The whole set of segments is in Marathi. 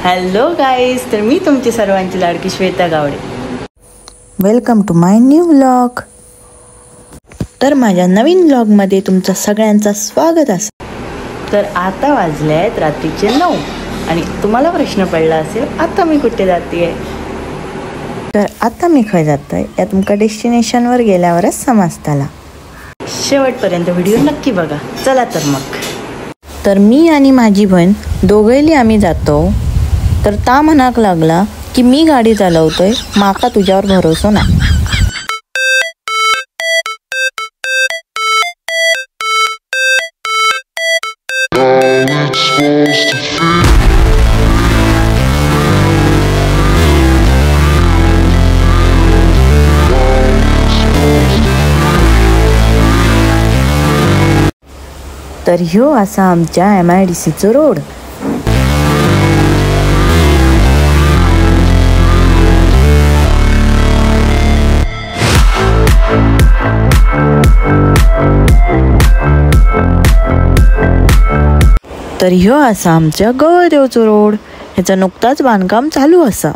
हॅलो गाईज, तर मी तुमची सर्वांची लाडकी Shweta Gawade. Welcome to my new vlog. तर माझ्या नवीन व्लॉगमध्ये तुमचं सगळ्यांचं स्वागत असेल. तर आता वाजले आहेत रात्रीचे 9 आणि तुम्हाला प्रश्न पडला असेल आता मी कुठे जाते. तर आता मी खय जातोय या तुमका डेस्टिनेशनवर गेल्यावरच समजताला. शेवटपर्यंत व्हिडिओ नक्की बघा. चला तर मग. तर मी आणि माझी बहीण दोघेली आम्ही जातो. तर ता म्हणाक लागला की मी गाडी चालवतोय, माका तुझ्यावर भरोसा नाही. तर ह्यो असा आमच्या MIDCचो रोड. तर ह्यो असा आमच्या गवदेवचो रोड. ह्याचं नुकताच बांधकाम चालू असा.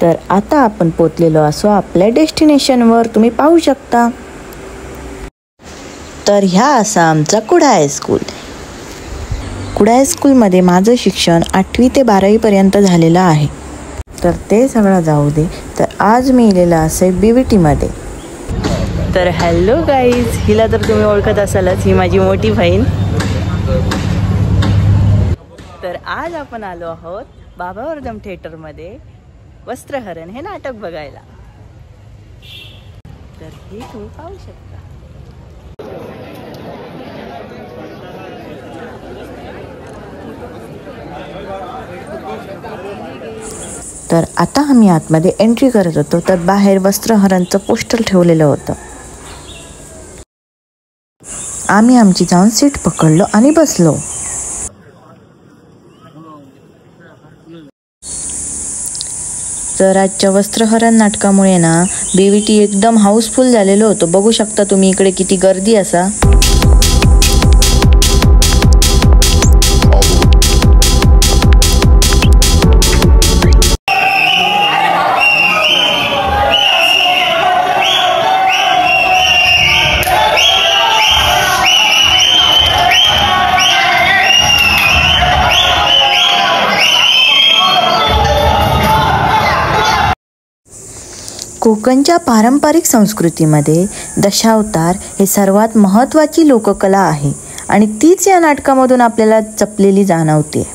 तर आता आपण पोचलेलो असो आपल्या डेस्टिनेशनवर, तुम्ही पाहू शकता. तर ह्या असा आमचा कुडा हायस्कूल. कुडा हायस्कूलमध्ये माझं शिक्षण 8वी ते 12वी पर्यंत झालेलं आहे. तर ते सगळं जाऊ दे. तर आज मी इलेलं असे BVT मध्ये. तर हॅलो गाईज, हिला तर तुम्ही ओळखत असालच, ही माझी मोठी बहीण. तर आज आपण आलो आहोत बाबावर्धन थिएटरमध्ये वस्त्रहरण हे नाटक बघायला. तर हे तुम्ही पाहू शकता. तर आता आम्ही आतमध्ये एंट्री करत होतो. तर बाहेर वस्त्रहरणचं पोस्टर ठेवलेलं होतं. आम्ही आमची जाऊन सीट पकडलो आणि बसलो. तर आजच्या वस्त्रहरण नाटकामुळे ना BVT एकदम हाऊसफुल झालेलो होतो. बघू शकता तुम्ही इकडे किती गर्दी असा. कोकणच्या पारंपरिक संस्कृतीमध्ये दशावतार हे सर्वात महत्त्वाची लोककला आहे आणि तीच या नाटकामधून आपल्याला जपलेली जाणवते.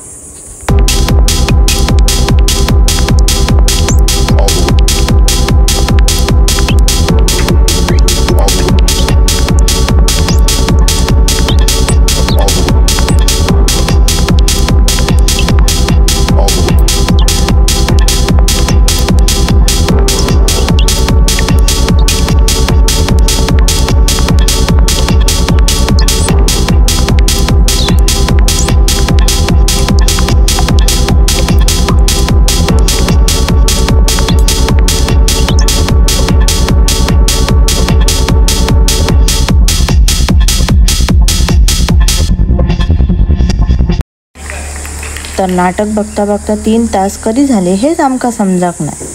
तर नाटक बघता बघता 3 तास कधी झाले हेच आमका समजाक नाही.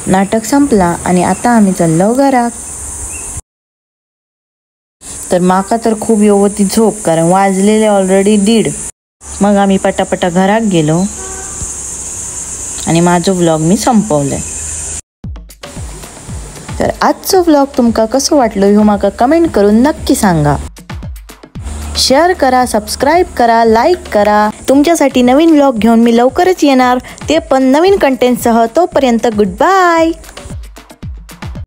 नाटक संपला आणि आता आम्ही चाललो घरात. तर माका तर खूप येवती झोप, कारण वाजलेले ऑलरेडी 1:30. मग आम्ही पटापटा घरात गेलो आणि माझो व्लॉग मी संपवलाय. तर आजचो व्लॉग तुमका कसं वाटलो ह्यो माका कमेंट करून नक्की सांगा. शेअर करा, सबस्क्राईब करा, लाईक करा. तुमच्यासाठी नवीन व्लॉग घेऊन मी लवकरच येणार, ते पण नवीन कंटेंटसह. तोपर्यंत गुड बाय.